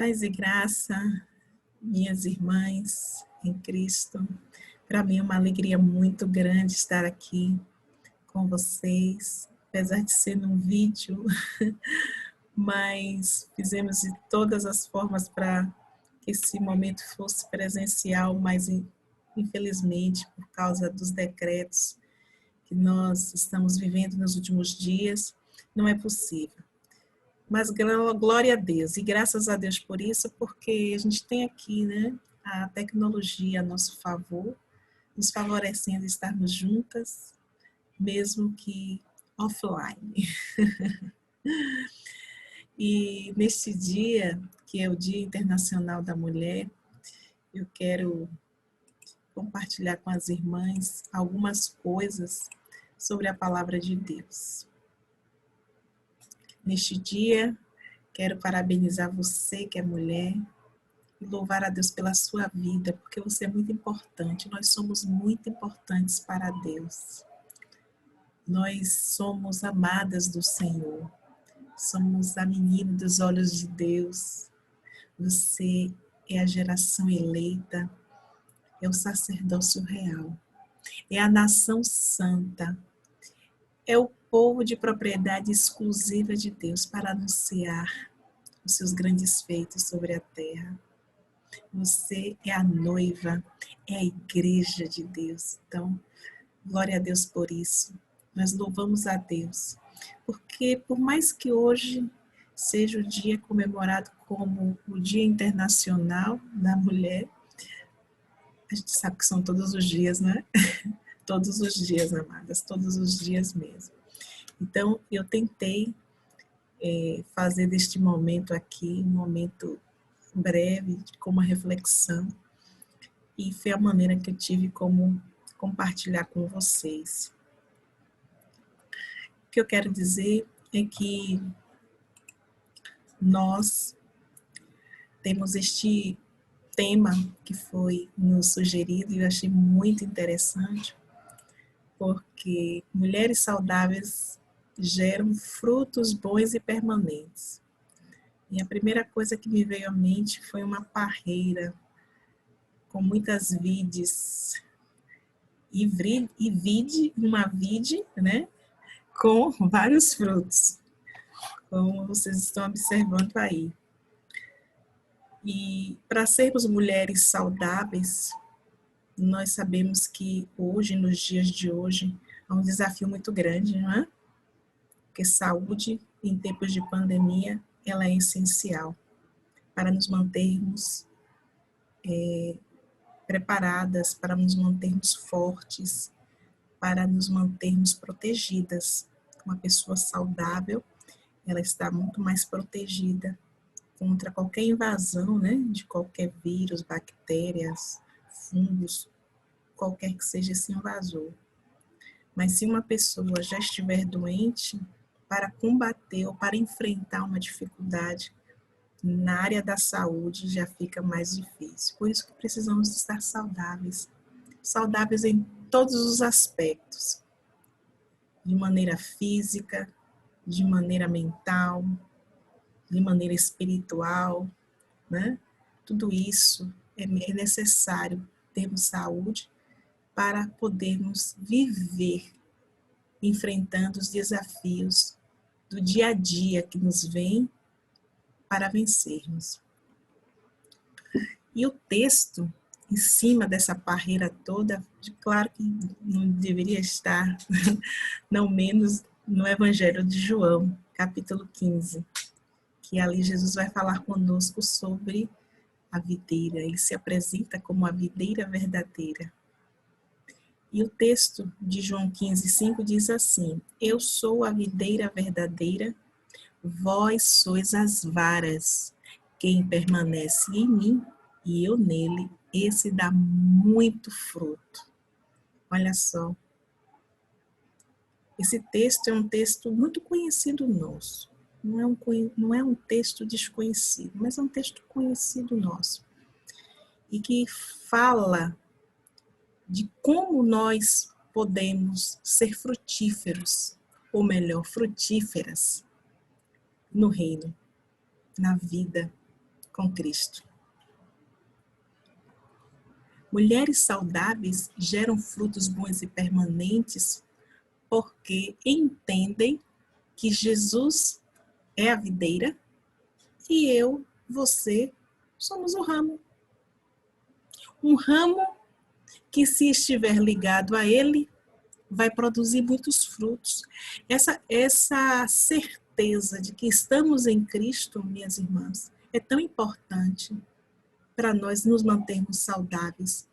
Paz e graça, minhas irmãs em Cristo. Para mim é uma alegria muito grande estar aqui com vocês, apesar de ser num vídeo, mas fizemos de todas as formas para que esse momento fosse presencial, mas infelizmente, por causa dos decretos que nós estamos vivendo nos últimos dias, não é possível. Mas glória a Deus, e graças a Deus por isso, porque a gente tem aqui, né, a tecnologia a nosso favor, nos favorecendo estarmos juntas, mesmo que offline. E neste dia, que é o Dia Internacional da Mulher, eu quero compartilhar com as irmãs algumas coisas sobre a palavra de Deus. Neste dia, quero parabenizar você que é mulher e louvar a Deus pela sua vida, porque você é muito importante. Nós somos muito importantes para Deus. Nós somos amadas do Senhor. Somos a menina dos olhos de Deus. Você é a geração eleita. É o sacerdócio real. É a nação santa. É o povo de propriedade exclusiva de Deus para anunciar os seus grandes feitos sobre a terra. Você é a noiva, é a igreja de Deus. Então, glória a Deus por isso. Nós louvamos a Deus. Porque por mais que hoje seja o dia comemorado como o Dia Internacional da Mulher, a gente sabe que são todos os dias, né? Todos os dias, amadas, todos os dias mesmo. Então, eu tentei fazer deste momento aqui um momento breve, com uma reflexão, e foi a maneira que eu tive como compartilhar com vocês. O que eu quero dizer é que nós temos este tema que foi nos sugerido e eu achei muito interessante, porque mulheres saudáveis geram frutos bons e permanentes. E a primeira coisa que me veio à mente foi uma parreira com muitas vides, uma vide, né, com vários frutos, como vocês estão observando aí. E para sermos mulheres saudáveis, nós sabemos que hoje, nos dias de hoje, é um desafio muito grande, não é? Porque saúde, em tempos de pandemia, ela é essencial para nos mantermos preparadas, para nos mantermos fortes, para nos mantermos protegidas. Uma pessoa saudável, ela está muito mais protegida contra qualquer invasão, né, de qualquer vírus, bactérias, fungos, qualquer que seja esse invasor. Mas se uma pessoa já estiver doente, para combater ou para enfrentar uma dificuldade na área da saúde já fica mais difícil. Por isso que precisamos estar saudáveis. Saudáveis em todos os aspectos. De maneira física, de maneira mental, de maneira espiritual, né? Tudo isso é necessário termos saúde para podermos viver enfrentando os desafios do dia a dia que nos vem para vencermos. E o texto, em cima dessa parreira toda, claro que não deveria estar, não menos, no Evangelho de João, capítulo 15, que ali Jesus vai falar conosco sobre a videira. Ele se apresenta como a videira verdadeira. E o texto de João 15:5 diz assim: Eu sou a videira verdadeira, vós sois as varas. Quem permanece em mim e eu nele, esse dá muito fruto. Olha só. Esse texto é um texto muito conhecido nosso. Não é um texto desconhecido, mas é um texto conhecido nosso. E que fala de como nós podemos ser frutíferos, ou melhor, frutíferas, no reino, na vida, com Cristo. Mulheres saudáveis geram frutos bons e permanentes porque entendem que Jesus é a videira e eu, você, somos o ramo. Um ramo que, se estiver ligado a ele, vai produzir muitos frutos. Essa certeza de que estamos em Cristo, minhas irmãs, é tão importante para nós nos mantermos saudáveis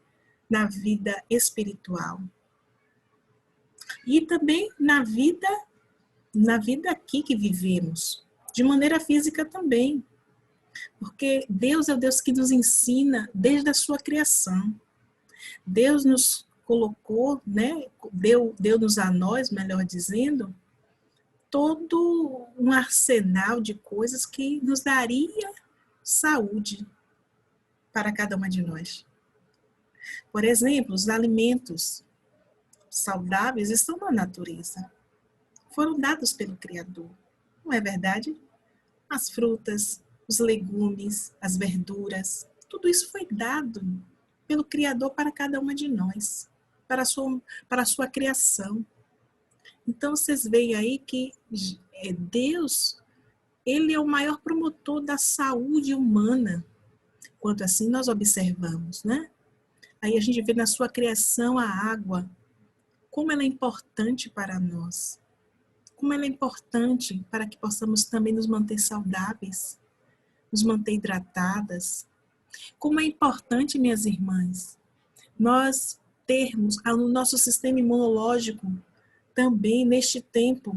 na vida espiritual. E também na vida aqui que vivemos, de maneira física também. Porque Deus é o Deus que nos ensina desde a sua criação. Deus nos colocou, né, deu-nos a nós, melhor dizendo, todo um arsenal de coisas que nos daria saúde para cada uma de nós. Por exemplo, os alimentos saudáveis estão na natureza. Foram dados pelo Criador. Não é verdade? As frutas, os legumes, as verduras, tudo isso foi dado pelo Criador para cada uma de nós, para a sua criação. Então, vocês veem aí que Deus, ele é o maior promotor da saúde humana. Quanto assim nós observamos, né? Aí a gente vê na sua criação a água, como ela é importante para nós. Como ela é importante para que possamos também nos manter saudáveis, nos manter hidratadas. Como é importante, minhas irmãs, nós termos no nosso sistema imunológico também neste tempo,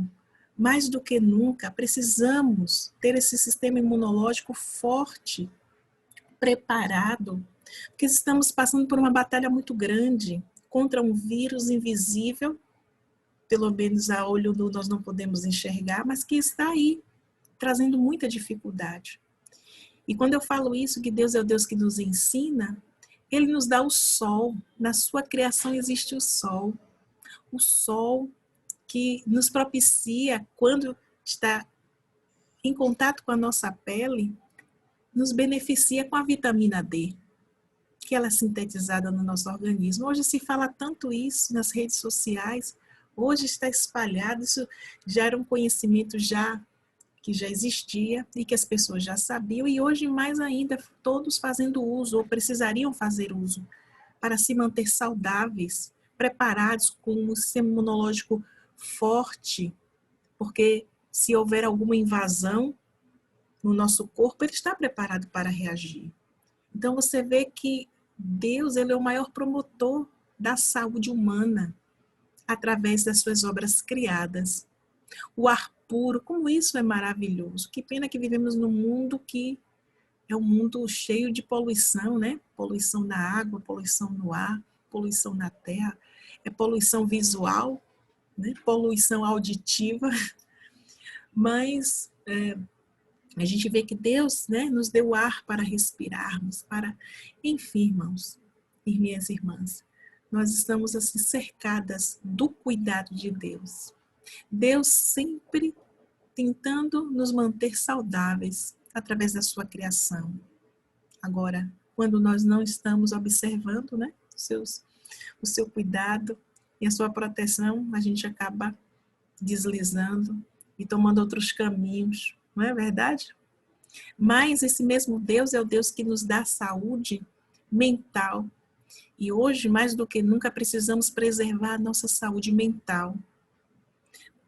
mais do que nunca, precisamos ter esse sistema imunológico forte, preparado, porque estamos passando por uma batalha muito grande contra um vírus invisível, pelo menos a olho nu nós não podemos enxergar, mas que está aí, trazendo muita dificuldade. E quando eu falo isso, que Deus é o Deus que nos ensina, Ele nos dá o sol. Na sua criação existe o sol. O sol que nos propicia, quando está em contato com a nossa pele, nos beneficia com a vitamina D, que ela é sintetizada no nosso organismo. Hoje se fala tanto isso nas redes sociais, hoje está espalhado, isso já era um conhecimento que já existia e que as pessoas já sabiam, e hoje mais ainda todos fazendo uso, ou precisariam fazer uso, para se manter saudáveis, preparados com um sistema imunológico forte, porque se houver alguma invasão no nosso corpo, ele está preparado para reagir. Então você vê que Deus, ele é o maior promotor da saúde humana, através das suas obras criadas. O ar puro, como isso é maravilhoso. Que pena que vivemos num mundo que é um mundo cheio de poluição, né? Poluição na água, poluição no ar, poluição na terra, é poluição visual, né? Poluição auditiva, mas a gente vê que Deus, né, nos deu ar para respirarmos, enfim, irmãos e minhas irmãs, nós estamos assim cercadas do cuidado de Deus. Deus sempre tentando nos manter saudáveis através da sua criação. Agora, quando nós não estamos observando, né, o seu cuidado e a sua proteção, a gente acaba deslizando e tomando outros caminhos, não é verdade? Mas esse mesmo Deus é o Deus que nos dá saúde mental. E hoje, mais do que nunca, precisamos preservar a nossa saúde mental.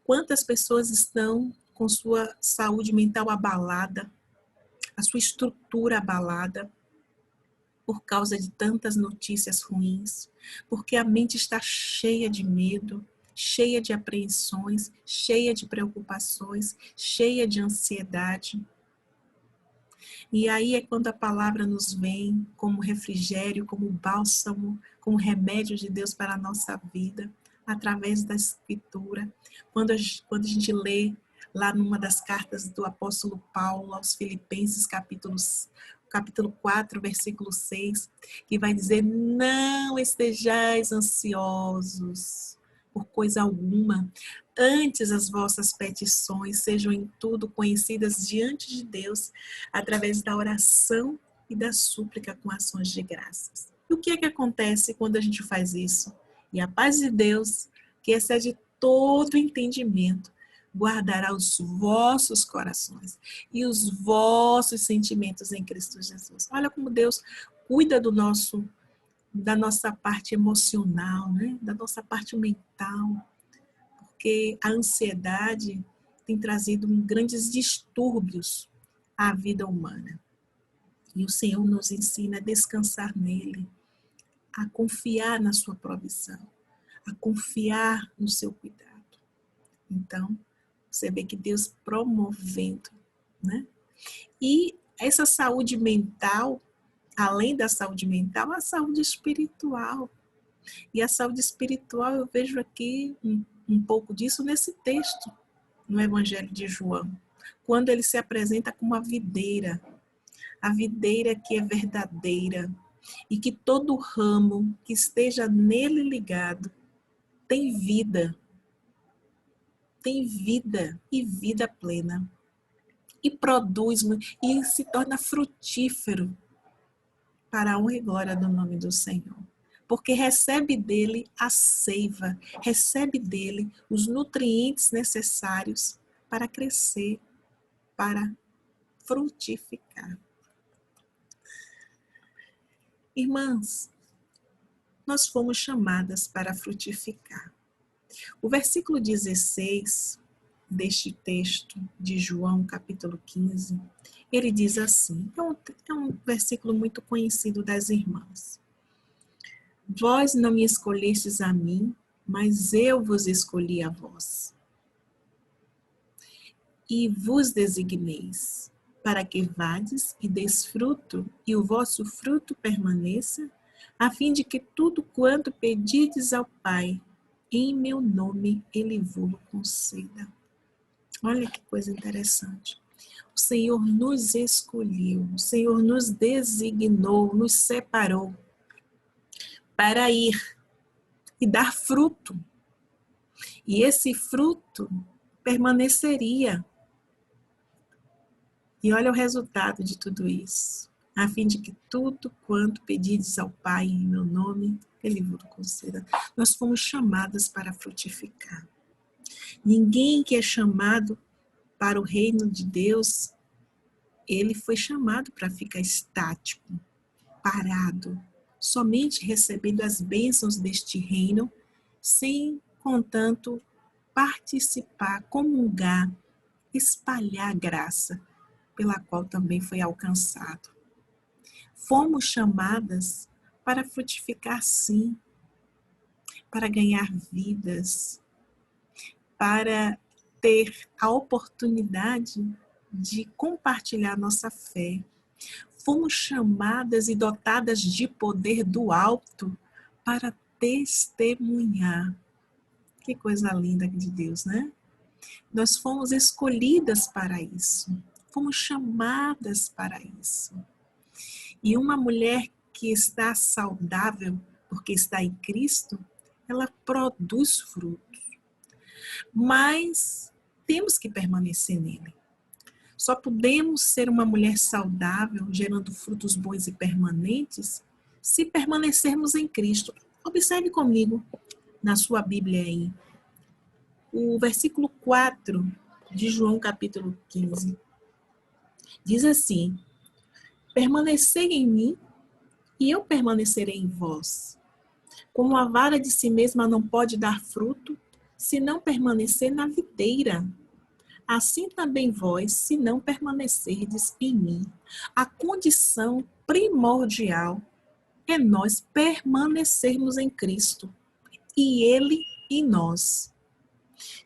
Quantas pessoas estão com sua saúde mental abalada, a sua estrutura abalada, por causa de tantas notícias ruins, porque a mente está cheia de medo, cheia de apreensões, cheia de preocupações, cheia de ansiedade. E aí é quando a palavra nos vem como refrigério, como bálsamo, como remédio de Deus para a nossa vida, através da Escritura. Quando a gente lê lá numa das cartas do apóstolo Paulo aos Filipenses, capítulo 4, versículo 6, que vai dizer: não estejais ansiosos por coisa alguma. Antes as vossas petições sejam em tudo conhecidas diante de Deus, através da oração e da súplica com ações de graças. E o que é que acontece quando a gente faz isso? E a paz de Deus, que excede todo entendimento, guardará os vossos corações e os vossos sentimentos em Cristo Jesus. Olha como Deus cuida da nossa parte emocional, né? Da nossa parte mental, porque a ansiedade tem trazido grandes distúrbios à vida humana. E o Senhor nos ensina a descansar nele, a confiar na sua provisão, a confiar no seu cuidado. Então, você vê que Deus promovendo, né? E essa saúde mental, além da saúde mental, a saúde espiritual. E a saúde espiritual, eu vejo aqui um pouco disso nesse texto, no Evangelho de João, quando ele se apresenta como a videira que é verdadeira, e que todo ramo que esteja nele ligado tem vida e vida plena, e produz, e se torna frutífero para a honra e glória do nome do Senhor. Porque recebe dele a seiva, recebe dele os nutrientes necessários para crescer, para frutificar. Irmãs, nós fomos chamadas para frutificar. O versículo 16 deste texto de João, capítulo 15, ele diz assim, é um versículo muito conhecido das irmãs. Vós não me escolhestes a mim, mas eu vos escolhi a vós. E vos designeis, para que vades e deis fruto, e o vosso fruto permaneça, a fim de que tudo quanto pedides ao Pai, em meu nome, Ele vos conceda. Olha que coisa interessante. O Senhor nos escolheu, o Senhor nos designou, nos separou para ir e dar fruto. E esse fruto permaneceria. E olha o resultado de tudo isso. A fim de que tudo quanto pedides ao Pai em meu nome, Ele vos conceda. Nós fomos chamadas para frutificar. Ninguém que é chamado para o reino de Deus, ele foi chamado para ficar estático, parado, somente recebendo as bênçãos deste reino, sem, contanto, participar, comungar, espalhar a graça pela qual também foi alcançado. Fomos chamadas para frutificar, sim, para ganhar vidas, para ter a oportunidade de compartilhar nossa fé. Fomos chamadas e dotadas de poder do alto para testemunhar. Que coisa linda de Deus, né? Nós fomos escolhidas para isso. Fomos chamadas para isso. E uma mulher que está saudável, porque está em Cristo, ela produz frutos. Mas temos que permanecer nele. Só podemos ser uma mulher saudável, gerando frutos bons e permanentes, se permanecermos em Cristo. Observe comigo na sua Bíblia aí, o versículo 4 de João capítulo 15. Diz assim, permanecei em mim e eu permanecerei em vós. Como a vara de si mesma não pode dar fruto, se não permanecer na videira, assim também vós, se não permanecerdes em mim. A condição primordial é nós permanecermos em Cristo e Ele em nós.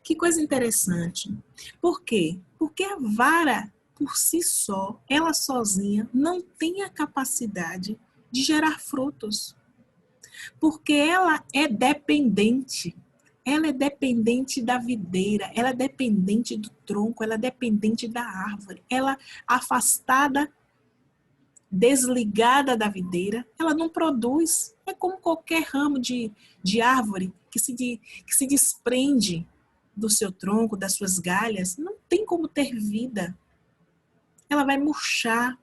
Que coisa interessante. Por quê? Porque a vara, por si só, ela sozinha, não tem a capacidade de gerar frutos. Porque ela é dependente. Ela é dependente da videira, ela é dependente do tronco, ela é dependente da árvore. Ela afastada desligada da videira, ela não produz. É como qualquer ramo de árvore que se desprende do seu tronco, das suas galhas, não tem como ter vida. Ela vai murchar,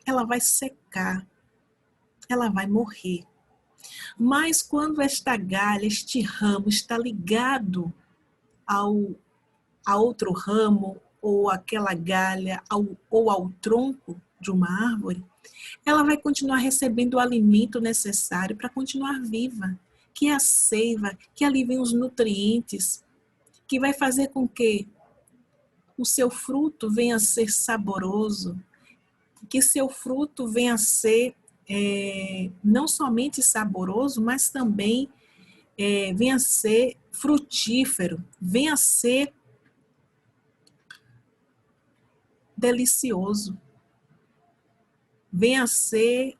ela vai secar, ela vai morrer. Mas quando esta galha, este ramo está ligado a outro ramo, ou aquela galha, ou ao tronco de uma árvore, ela vai continuar recebendo o alimento necessário para continuar viva, que é a seiva, que ali vem os nutrientes, que vai fazer com que o seu fruto venha a ser saboroso, que seu fruto venha a ser não somente saboroso, mas também venha a ser frutífero, venha a ser delicioso, venha a ser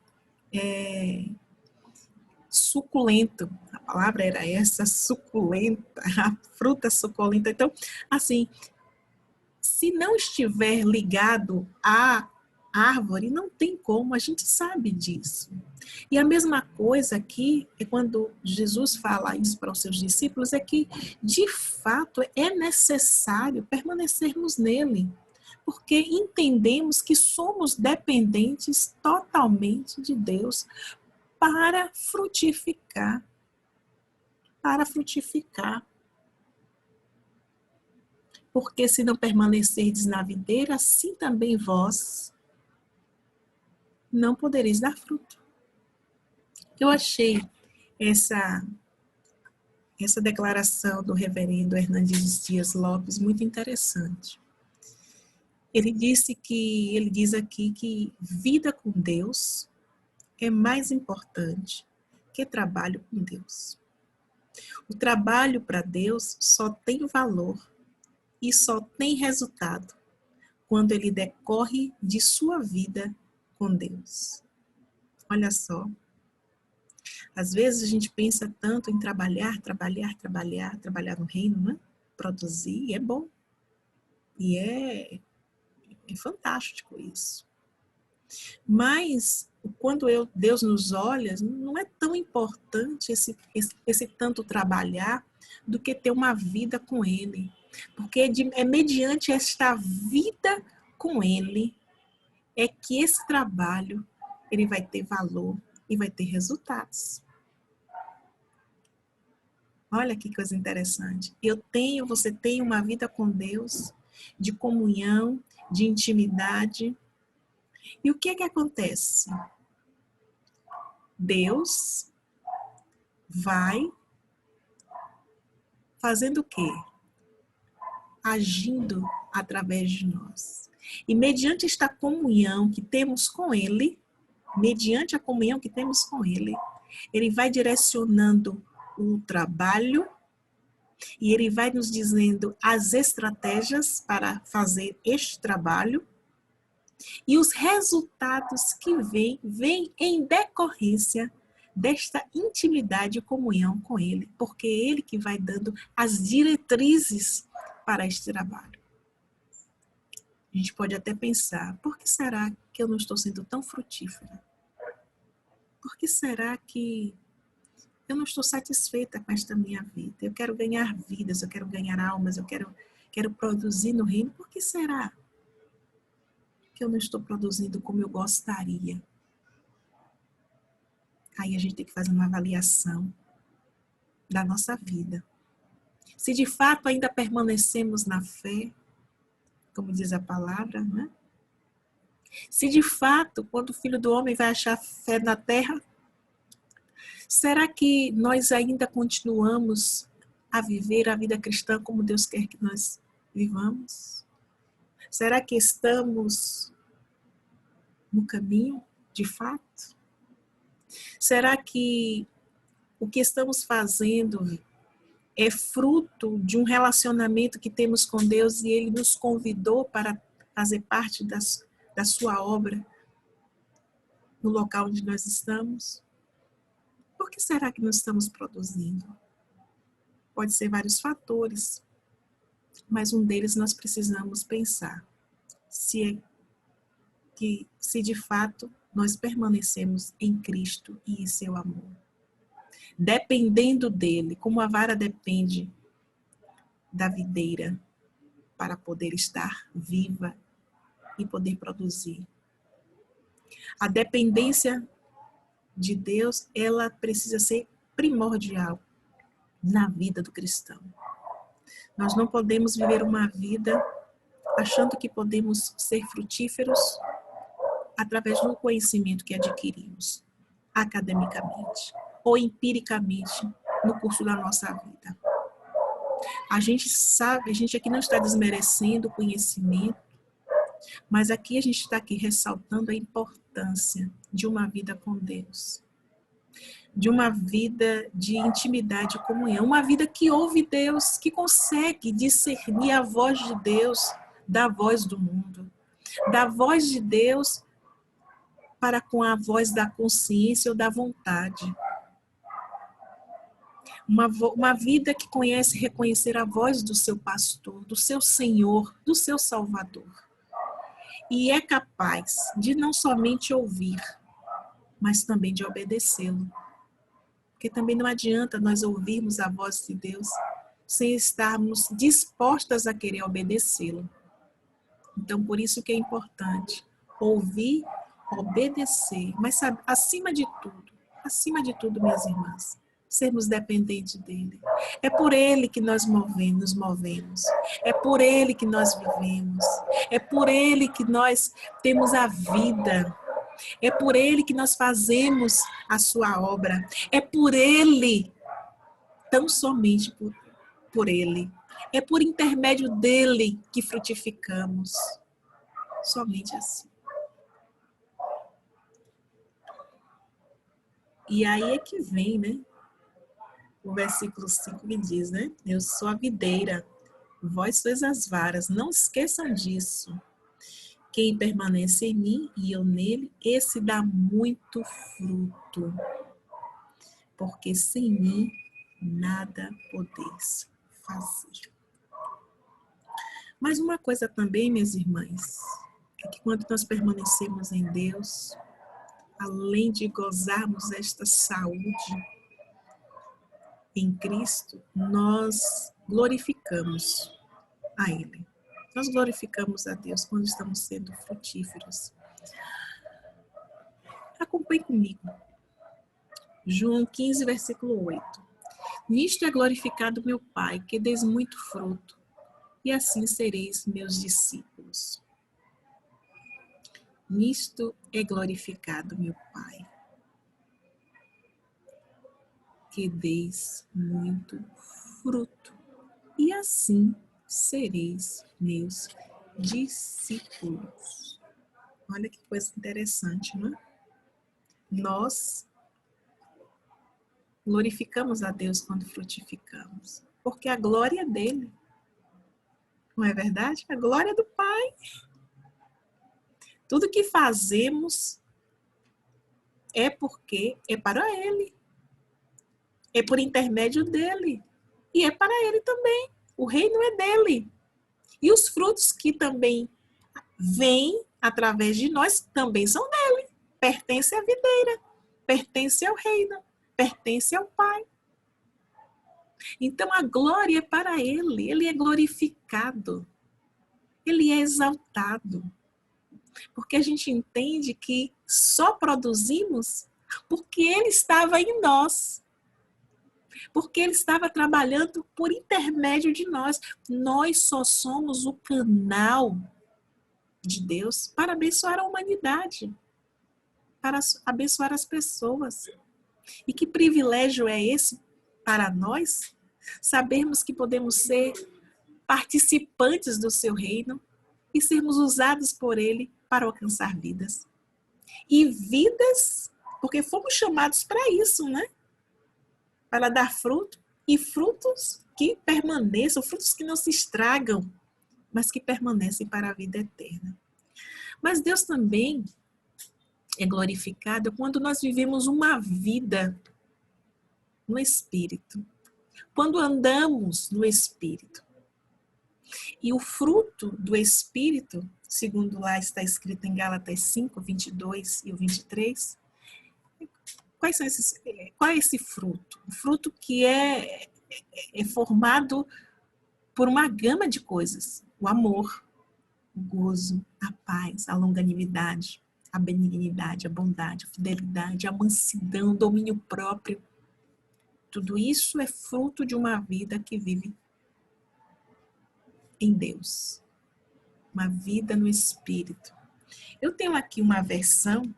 suculento. A palavra era essa, suculenta, a fruta suculenta. Então, assim, se não estiver ligado à árvore, não tem como, a gente sabe disso. E a mesma coisa aqui, é quando Jesus fala isso para os seus discípulos, é que, de fato, é necessário permanecermos nele, porque entendemos que somos dependentes totalmente de Deus para frutificar. Para frutificar. Porque se não permanecerdes na videira, assim também vós não podereis dar fruto. Eu achei essa declaração do reverendo Hernandes Dias Lopes muito interessante. Ele diz aqui que vida com Deus é mais importante que trabalho com Deus. O trabalho para Deus só tem valor e só tem resultado quando ele decorre de sua vida com Deus. Olha só. Às vezes a gente pensa tanto em trabalhar no reino, né? Produzir, é bom. E é fantástico isso. Mas, quando Deus nos olha, não é tão importante esse tanto trabalhar do que ter uma vida com Ele. Porque é mediante esta vida com Ele é que esse trabalho ele vai ter valor e vai ter resultados. Olha que coisa interessante. Você tem uma vida com Deus, de comunhão, de intimidade. E o que é que acontece? Deus vai fazendo o quê? Agindo através de nós. E mediante esta comunhão que temos com Ele, mediante a comunhão que temos com Ele, Ele vai direcionando o trabalho e Ele vai nos dizendo as estratégias para fazer este trabalho e os resultados que vêm em decorrência desta intimidade e comunhão com Ele, porque é Ele que vai dando as diretrizes para este trabalho. A gente pode até pensar, por que será que eu não estou sendo tão frutífera? Por que será que eu não estou satisfeita com esta minha vida? Eu quero ganhar vidas, eu quero ganhar almas, eu quero produzir no reino. Por que será que eu não estou produzindo como eu gostaria? Aí a gente tem que fazer uma avaliação da nossa vida. Se de fato ainda permanecemos na fé, como diz a palavra, né? Se de fato, quando o Filho do Homem vai achar fé na terra, será que nós ainda continuamos a viver a vida cristã como Deus quer que nós vivamos? Será que estamos no caminho, de fato? Será que o que estamos fazendo é fruto de um relacionamento que temos com Deus e Ele nos convidou para fazer parte da sua obra no local onde nós estamos? Por que será que não estamos produzindo? Pode ser vários fatores, mas um deles nós precisamos pensar. Se de fato nós permanecemos em Cristo e em seu amor. Dependendo dele, como a vara depende da videira para poder estar viva e poder produzir. A dependência de Deus, ela precisa ser primordial na vida do cristão. Nós não podemos viver uma vida achando que podemos ser frutíferos através do conhecimento que adquirimos, academicamente ou empiricamente no curso da nossa vida. A gente sabe, a gente aqui não está desmerecendo o conhecimento, mas aqui a gente está aqui ressaltando a importância de uma vida com Deus, de uma vida de intimidade e comunhão, uma vida que ouve Deus, que consegue discernir a voz de Deus da voz do mundo, da voz de Deus para com a voz da consciência ou da vontade. Uma vida que conhece reconhecer a voz do seu pastor, do seu Senhor, do seu Salvador. E é capaz de não somente ouvir, mas também de obedecê-lo. Porque também não adianta nós ouvirmos a voz de Deus sem estarmos dispostas a querer obedecê-lo. Então, por isso que é importante ouvir, obedecer, mas sabe, acima de tudo, minhas irmãs, sermos dependentes dele. É por ele que nós nos movemos. É por ele que nós vivemos. É por ele que nós temos a vida. É por ele que nós fazemos a sua obra. É por ele, tão somente por ele. É por intermédio dele que frutificamos. Somente assim. E aí é que vem, né? O versículo 5 me diz, né? Eu sou a videira, vós sois as varas. Não esqueçam disso. Quem permanece em mim e eu nele, esse dá muito fruto. Porque sem mim nada podeis fazer. Mas uma coisa também, minhas irmãs, é que quando nós permanecemos em Deus, além de gozarmos esta saúde em Cristo, nós glorificamos a Ele. Nós glorificamos a Deus quando estamos sendo frutíferos. Acompanhe comigo. João 15, versículo 8. Nisto é glorificado meu Pai, que deis muito fruto, e assim sereis meus discípulos. Nisto é glorificado meu Pai, que deis muito fruto, e assim sereis meus discípulos. Olha que coisa interessante, não é? Nós glorificamos a Deus quando frutificamos, porque a glória é dele. Não é verdade? A glória é do Pai. Tudo que fazemos é porque é para Ele. É por intermédio dele. E é para Ele também. O reino é dele. E os frutos que também vêm através de nós também são dele. Pertence à videira. Pertence ao reino. Pertence ao Pai. Então a glória é para Ele. Ele é glorificado. Ele é exaltado. Porque a gente entende que só produzimos porque Ele estava em nós. Porque Ele estava trabalhando por intermédio de nós. Nós só somos o canal de Deus para abençoar a humanidade. Para abençoar as pessoas. E que privilégio é esse para nós? Sabermos que podemos ser participantes do seu reino e sermos usados por Ele para alcançar vidas. E vidas, porque fomos chamados para isso, né? Para dar fruto, e frutos que permaneçam, frutos que não se estragam, mas que permanecem para a vida eterna. Mas Deus também é glorificado quando nós vivemos uma vida no Espírito. Quando andamos no Espírito. E o fruto do Espírito, segundo lá está escrito em Gálatas 5, 22 e o 23, qual é esse fruto? O fruto que é formado por uma gama de coisas. O amor, o gozo, a paz, a longanimidade, a benignidade, a bondade, a fidelidade, a mansidão, o domínio próprio. Tudo isso é fruto de uma vida que vive em Deus. Uma vida no Espírito. Eu tenho aqui uma versão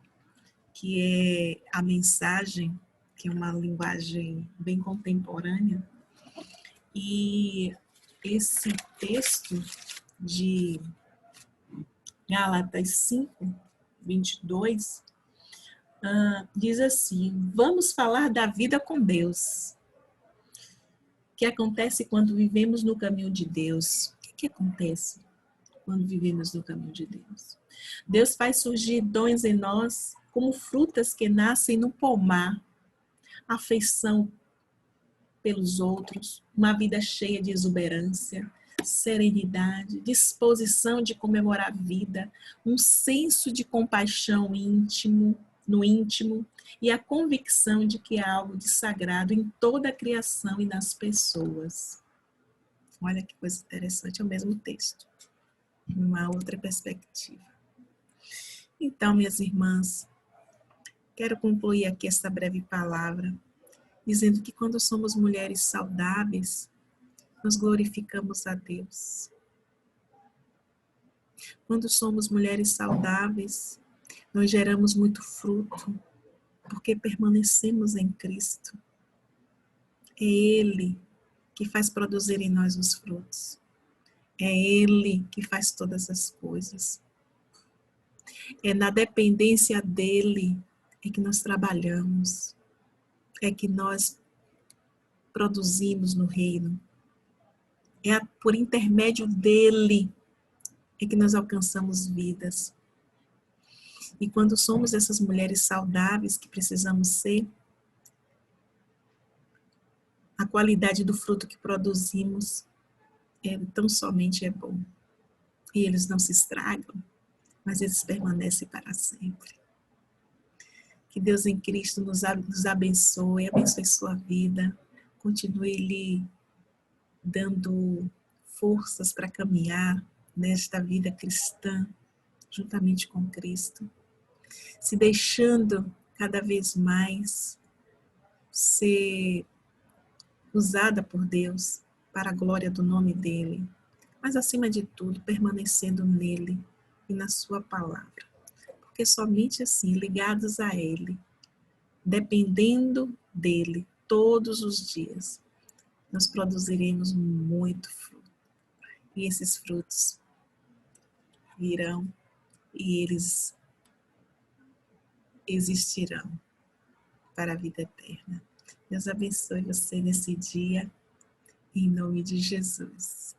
que é a Mensagem, que é uma linguagem bem contemporânea, e esse texto de Gálatas 5, 22, diz assim: vamos falar da vida com Deus, que acontece quando vivemos no caminho de Deus. O que acontece quando vivemos no caminho de Deus? Deus faz surgir dons em nós como frutas que nascem no pomar, afeição pelos outros, uma vida cheia de exuberância, serenidade, disposição de comemorar a vida, um senso de compaixão no íntimo, e a convicção de que há algo de sagrado em toda a criação e nas pessoas. Olha que coisa interessante, é o mesmo texto, uma outra perspectiva. Então, minhas irmãs, quero concluir aqui esta breve palavra, dizendo que quando somos mulheres saudáveis, nós glorificamos a Deus. Quando somos mulheres saudáveis, nós geramos muito fruto, porque permanecemos em Cristo. É Ele que faz produzir em nós os frutos. É Ele que faz todas as coisas. É na dependência dEle é que nós trabalhamos, é que nós produzimos no reino. É por intermédio dEle é que nós alcançamos vidas. E quando somos essas mulheres saudáveis que precisamos ser, a qualidade do fruto que produzimos tão somente é bom. E eles não se estragam, mas eles permanecem para sempre. Que Deus em Cristo nos abençoe sua vida, continue lhe dando forças para caminhar nesta vida cristã, juntamente com Cristo, se deixando cada vez mais ser usada por Deus para a glória do nome dEle, mas acima de tudo, permanecendo nele e na sua palavra, porque somente assim, ligados a Ele, dependendo dEle todos os dias, nós produziremos muito fruto. E esses frutos virão e eles existirão para a vida eterna. Deus abençoe você nesse dia, em nome de Jesus.